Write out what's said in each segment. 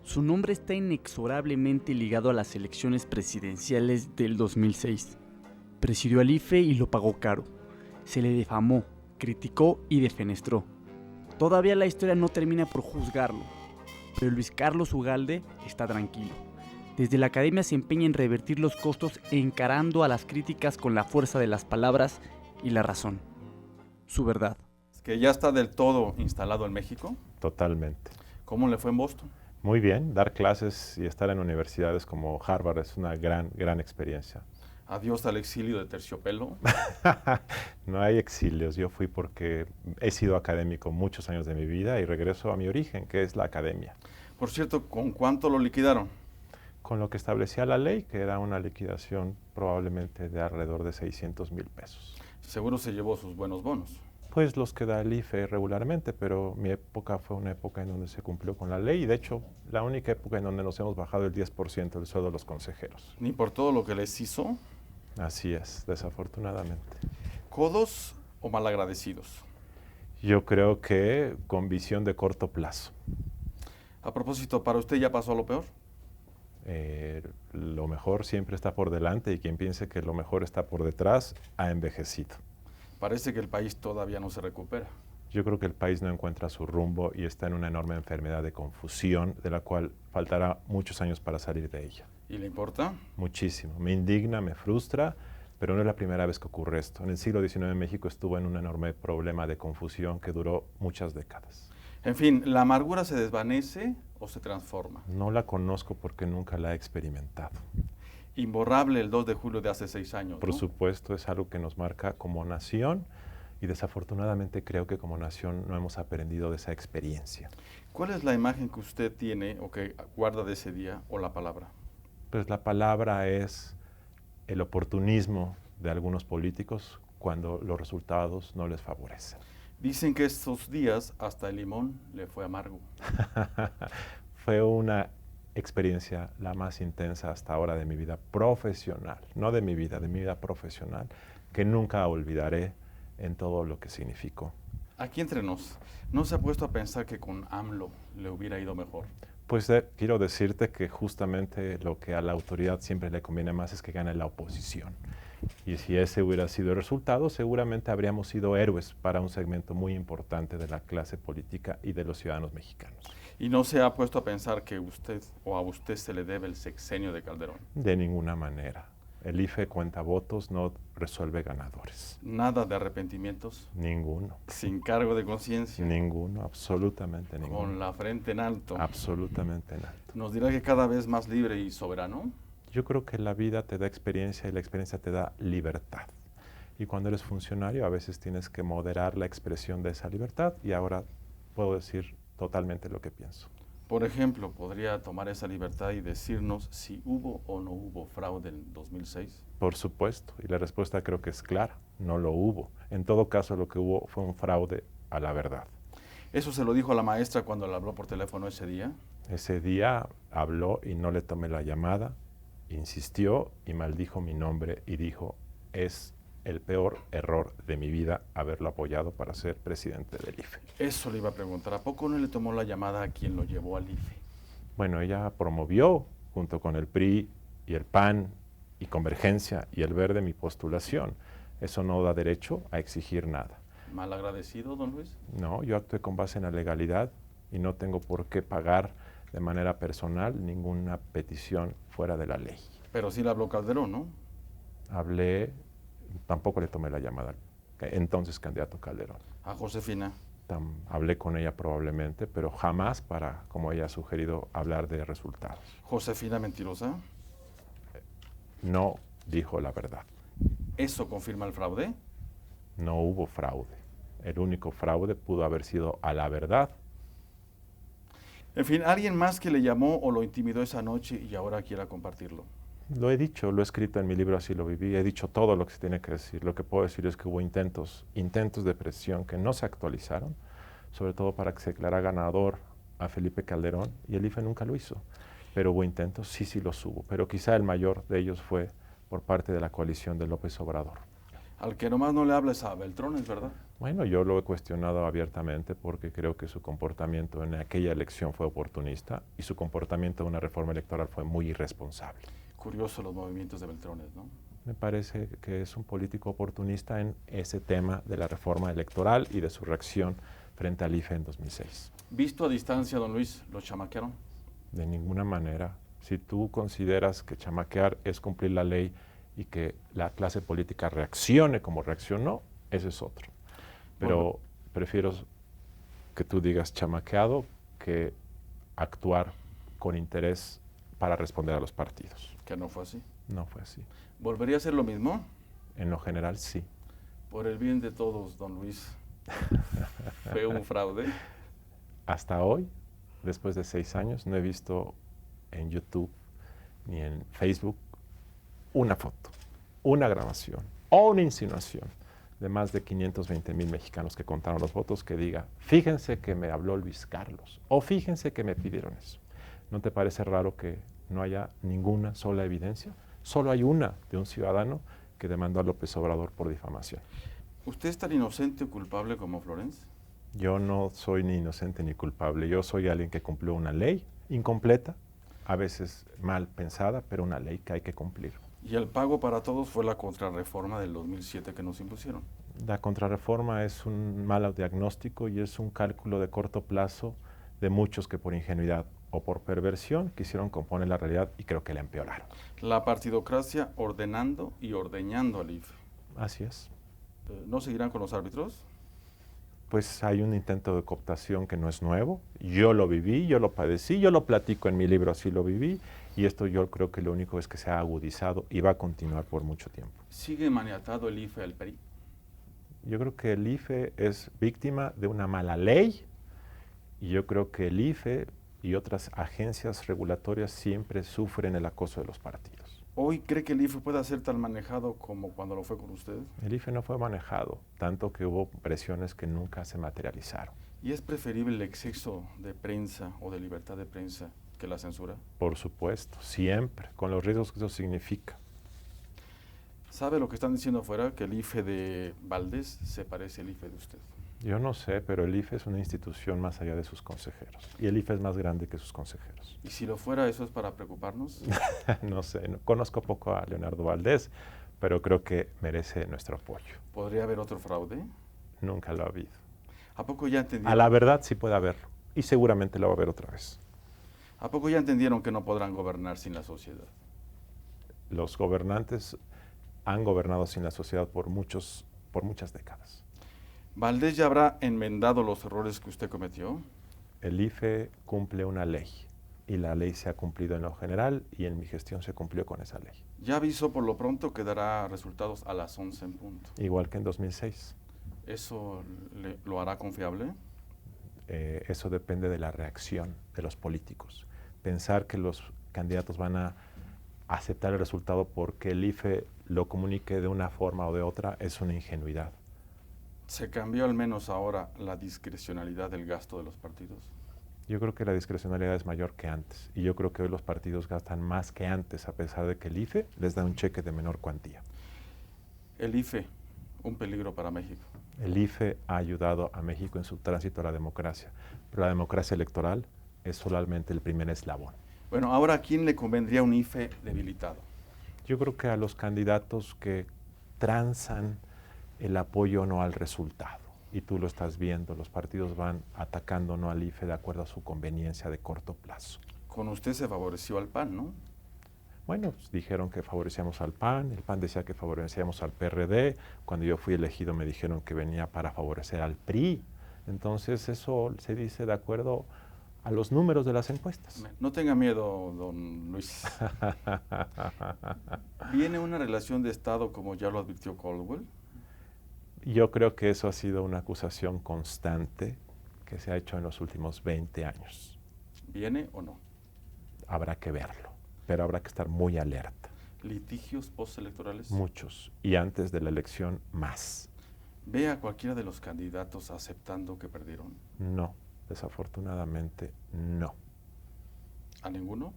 Su nombre está inexorablemente ligado a las elecciones presidenciales del 2006. Presidió al IFE y lo pagó caro. Se le difamó, criticó y defenestró. Todavía la historia no termina por juzgarlo, pero Luis Carlos Ugalde está tranquilo. Desde la academia se empeña en revertir los costos encarando a las críticas con la fuerza de las palabras y la razón. Su verdad. ¿Que ya está del todo instalado en México? Totalmente. ¿Cómo le fue en Boston? Muy bien, dar clases y estar en universidades como Harvard es una gran experiencia. ¿Adiós al exilio de terciopelo? No hay exilios, yo fui porque he sido académico muchos años de mi vida y regreso a mi origen, que es la academia. Por cierto, ¿con cuánto lo liquidaron? Con lo que establecía la ley, que era una liquidación probablemente de alrededor de 600,000 pesos. Seguro se llevó sus buenos bonos. Pues los que da el IFE regularmente, pero mi época fue una época en donde se cumplió con la ley y de hecho la única época en donde nos hemos bajado el 10% del sueldo de los consejeros. ¿Ni por todo lo que les hizo? Así es, desafortunadamente. ¿Codos o malagradecidos? Yo creo que con visión de corto plazo. A propósito, ¿para usted ya pasó lo peor? Lo mejor siempre está por delante y quien piense que lo mejor está por detrás ha envejecido. Parece que el país todavía no se recupera. Yo creo que el país no encuentra su rumbo y está en una enorme enfermedad de confusión de la cual faltará muchos años para salir de ella. ¿Y le importa? Muchísimo. Me indigna, me frustra, pero no es la primera vez que ocurre esto. En el siglo XIX México estuvo en un enorme problema de confusión que duró muchas décadas. En fin, ¿la amargura se desvanece o se transforma? No la conozco porque nunca la he experimentado. Imborrable el 2 de julio de hace 6 años, Por ¿no? supuesto, es algo que nos marca como nación y desafortunadamente creo que como nación no hemos aprendido de esa experiencia. ¿Cuál es la imagen que usted tiene o que guarda de ese día o la palabra? Pues la palabra es el oportunismo de algunos políticos cuando los resultados no les favorecen. Dicen que estos días hasta el limón le fue amargo. Fue una experiencia la más intensa hasta ahora de mi vida profesional, no de mi vida profesional, que nunca olvidaré en todo lo que significó. Aquí entre nos, ¿no se ha puesto a pensar que con AMLO le hubiera ido mejor? Pues quiero decirte que justamente lo que a la autoridad siempre le conviene más es que gane la oposición. Y si ese hubiera sido el resultado, seguramente habríamos sido héroes para un segmento muy importante de la clase política y de los ciudadanos mexicanos. ¿Y no se ha puesto a pensar que usted o a usted se le debe el sexenio de Calderón? De ninguna manera. El IFE cuenta votos, no resuelve ganadores. ¿Nada de arrepentimientos? Ninguno. ¿Sin cargo de conciencia? Ninguno, absolutamente ninguno. ¿Con la frente en alto? Absolutamente en alto. ¿Nos dirá que cada vez más libre y soberano? Yo creo que la vida te da experiencia y la experiencia te da libertad. Y cuando eres funcionario a veces tienes que moderar la expresión de esa libertad y ahora puedo decir totalmente lo que pienso. Por ejemplo, ¿podría tomar esa libertad y decirnos si hubo o no hubo fraude en 2006? Por supuesto, y la respuesta creo que es clara, no lo hubo. En todo caso, lo que hubo fue un fraude a la verdad. ¿Eso se lo dijo a la maestra cuando le habló por teléfono ese día? Ese día habló y no le tomé la llamada, insistió y maldijo mi nombre y dijo, es el peor error de mi vida haberlo apoyado para ser presidente del IFE. Eso le iba a preguntar, ¿a poco no le tomó la llamada a quien lo llevó al IFE? Bueno, ella promovió, junto con el PRI y el PAN y Convergencia y el Verde, mi postulación. Eso no da derecho a exigir nada. ¿Mal agradecido, don Luis? No, yo actué con base en la legalidad y no tengo por qué pagar de manera personal ninguna petición fuera de la ley. Pero sí le habló Calderón, ¿no? Hablé, tampoco le tomé la llamada al entonces candidato Calderón. ¿A Josefina? Hablé con ella probablemente, pero jamás para, como ella ha sugerido, hablar de resultados. ¿Josefina mentirosa? No dijo la verdad. ¿Eso confirma el fraude? No hubo fraude. El único fraude pudo haber sido a la verdad. En fin, ¿alguien más que le llamó o lo intimidó esa noche y ahora quiera compartirlo? Lo he dicho, lo he escrito en mi libro Así lo viví, he dicho todo lo que se tiene que decir. Lo que puedo decir es que hubo intentos de presión que no se actualizaron, sobre todo para que se declarara ganador a Felipe Calderón, y el IFE nunca lo hizo. Pero hubo intentos, sí los hubo, pero quizá el mayor de ellos fue por parte de la coalición de López Obrador. Al que nomás no le hables a Beltrones, ¿verdad? Bueno, yo lo he cuestionado abiertamente porque creo que su comportamiento en aquella elección fue oportunista y su comportamiento en una reforma electoral fue muy irresponsable. Curioso los movimientos de Beltrones, ¿no? Me parece que es un político oportunista en ese tema de la reforma electoral y de su reacción frente al IFE en 2006. Visto a distancia, don Luis, ¿lo chamaquearon? De ninguna manera. Si tú consideras que chamaquear es cumplir la ley y que la clase política reaccione como reaccionó, ese es otro. Pero Bueno, prefiero que tú digas chamaqueado que actuar con interés para responder a los partidos. que no fue así. No fue así. ¿Volvería a hacer lo mismo? En lo general, sí. Por el bien de todos, don Luis. ¿Fue un fraude? Hasta hoy, después de 6 años, no he visto en YouTube ni en Facebook una foto, una grabación o una insinuación de más de 520,000 mexicanos que contaron los votos que diga, fíjense que me habló Luis Carlos o fíjense que me pidieron eso. ¿No te parece raro que no haya ninguna sola evidencia? Solo hay una de un ciudadano que demandó a López Obrador por difamación. ¿Usted es tan inocente o culpable como Florence? Yo no soy ni inocente ni culpable. Yo soy alguien que cumplió una ley incompleta, a veces mal pensada, pero una ley que hay que cumplir. Y el pago para todos fue la contrarreforma del 2007 que nos impusieron. La contrarreforma es un mal diagnóstico y es un cálculo de corto plazo de muchos que por ingenuidad o por perversión quisieron componer la realidad y creo que la empeoraron. La partidocracia ordenando y ordeñando al IFE. Así es. ¿No seguirán con los árbitros? Pues hay un intento de cooptación que no es nuevo. Yo lo viví, yo lo padecí, yo lo platico en mi libro, así lo viví. Y esto yo creo que lo único es que se ha agudizado y va a continuar por mucho tiempo. ¿Sigue maniatado el IFE al PRI? Yo creo que el IFE es víctima de una mala ley y yo creo que el IFE y otras agencias regulatorias siempre sufren el acoso de los partidos. ¿Hoy cree que el IFE pueda ser tan manejado como cuando lo fue con usted? El IFE no fue manejado, tanto que hubo presiones que nunca se materializaron. ¿Y es preferible el exceso de prensa o de libertad de prensa que la censura? Por supuesto, siempre, con los riesgos que eso significa. ¿Sabe lo que están diciendo afuera? Que el IFE de Valdés se parece al IFE de usted. Yo no sé, pero el IFE es una institución más allá de sus consejeros. Y el IFE es más grande que sus consejeros. ¿Y si lo fuera, eso es para preocuparnos? No sé, conozco poco a Leonardo Valdés, pero creo que merece nuestro apoyo. ¿Podría haber otro fraude? Nunca lo ha habido. ¿A poco ya entendieron? A la verdad sí puede haberlo. Y seguramente lo va a haber otra vez. ¿A poco ya entendieron que no podrán gobernar sin la sociedad? Los gobernantes han gobernado sin la sociedad por muchas décadas. ¿Valdés ya habrá enmendado los errores que usted cometió? El IFE cumple una ley y la ley se ha cumplido en lo general y en mi gestión se cumplió con esa ley. Ya avisó por lo pronto que dará resultados a las 11 en punto. Igual que en 2006. ¿Eso lo hará confiable? Eso depende de la reacción de los políticos. Pensar que los candidatos van a aceptar el resultado porque el IFE lo comunique de una forma o de otra es una ingenuidad. ¿Se cambió al menos ahora la discrecionalidad del gasto de los partidos? Yo creo que la discrecionalidad es mayor que antes y yo creo que hoy los partidos gastan más que antes a pesar de que el IFE les da un cheque de menor cuantía. El IFE, un peligro para México. El IFE ha ayudado a México en su tránsito a la democracia, pero la democracia electoral es solamente el primer eslabón. Bueno, ahora ¿a quién le convendría un IFE debilitado? Yo creo que a los candidatos que transan el apoyo no al resultado. Y tú lo estás viendo, los partidos van atacando no al IFE de acuerdo a su conveniencia de corto plazo. Con usted se favoreció al PAN, ¿no? Bueno, pues dijeron que favorecíamos al PAN, el PAN decía que favorecíamos al PRD, cuando yo fui elegido me dijeron que venía para favorecer al PRI. Entonces eso se dice de acuerdo a los números de las encuestas. No tenga miedo, don Luis. ¿Viene una relación de Estado como ya lo advirtió Caldwell? Yo creo que eso ha sido una acusación constante que se ha hecho en los últimos 20 años. ¿Viene o no? Habrá que verlo, pero habrá que estar muy alerta. ¿Litigios postelectorales? Muchos, y antes de la elección más. ¿Ve a cualquiera de los candidatos aceptando que perdieron? No, desafortunadamente no. ¿A ninguno?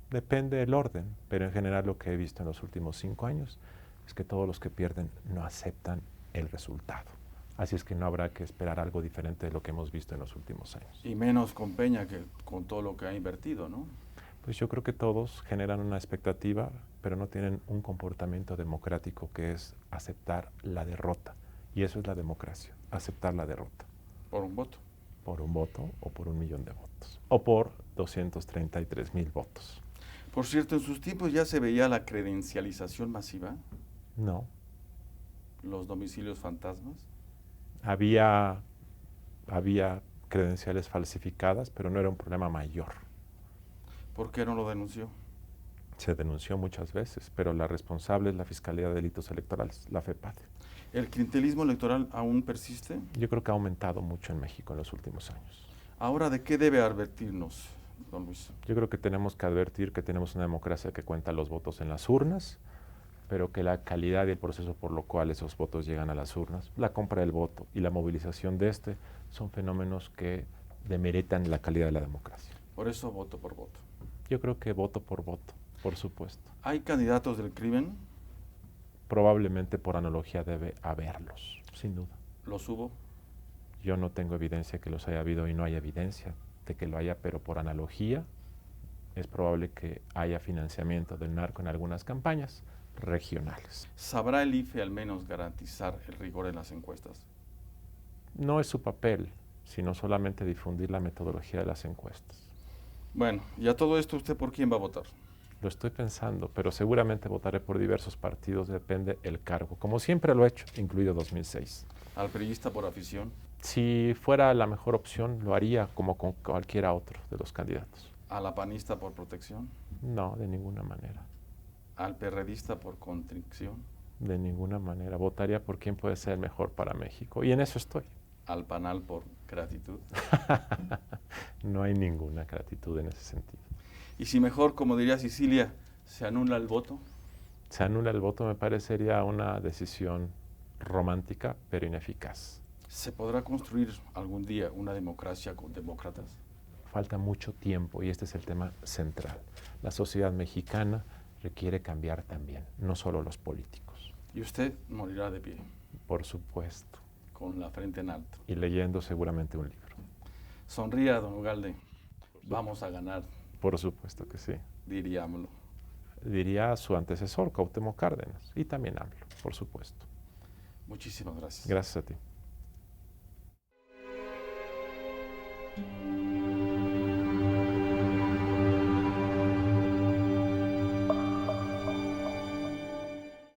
Depende del orden, pero en general lo que he visto en los últimos 5 años es que todos los que pierden no aceptan el resultado. Así es que no habrá que esperar algo diferente de lo que hemos visto en los últimos años. Y menos con Peña que con todo lo que ha invertido, ¿no? Pues yo creo que todos generan una expectativa, pero no tienen un comportamiento democrático que es aceptar la derrota. Y eso es la democracia, aceptar la derrota. Por un voto. Por un voto o por 1 millón de votos. O por 233,000 votos. Por cierto, en sus tiempos ya se veía la credencialización masiva, No. los domicilios fantasmas. Había credenciales falsificadas, pero no era un problema mayor. ¿Por qué no lo denunció? Se denunció muchas veces, pero la responsable es la Fiscalía de Delitos Electorales, la FEPADE. ¿El clientelismo electoral aún persiste? Yo creo que ha aumentado mucho en México en los últimos años. Ahora, ¿de qué debe advertirnos, don Luis? Yo creo que tenemos que advertir que tenemos una democracia que cuenta los votos en las urnas, pero que la calidad y el proceso por lo cual esos votos llegan a las urnas, la compra del voto y la movilización de este, son fenómenos que demeritan la calidad de la democracia. Por eso voto por voto. Yo creo que voto, por supuesto. ¿Hay candidatos del crimen? Probablemente por analogía debe haberlos, sin duda. ¿Los hubo? Yo no tengo evidencia que los haya habido y no hay evidencia de que lo haya, pero por analogía es probable que haya financiamiento del narco en algunas campañas regionales. ¿Sabrá el IFE al menos garantizar el rigor en las encuestas? No es su papel, sino solamente difundir la metodología de las encuestas. Bueno, y a todo esto, ¿usted por quién va a votar? Lo estoy pensando, pero seguramente votaré por diversos partidos, depende el cargo, como siempre lo he hecho, incluido 2006. ¿Al priista por afición? Si fuera la mejor opción, lo haría como con cualquiera otro de los candidatos. ¿A la panista por protección? No, de ninguna manera. ¿Al perredista por contrición? De ninguna manera. Votaría por quien puede ser el mejor para México. Y en eso estoy. ¿Al panal por gratitud? No hay ninguna gratitud en ese sentido. Y si mejor, como diría Sicilia, se anula el voto. Se anula el voto, me parecería una decisión romántica, pero ineficaz. ¿Se podrá construir algún día una democracia con demócratas? Falta mucho tiempo y este es el tema central. La sociedad mexicana requiere cambiar también, no solo los políticos. Y usted morirá de pie, Por supuesto. con la frente en alto. Y leyendo seguramente un libro. Sonría, don Ugalde. Vamos a ganar, Por supuesto que sí. diríamoslo. Diría su antecesor, Cuauhtémoc Cárdenas, y también AMLO, por supuesto. Muchísimas gracias. Gracias a ti.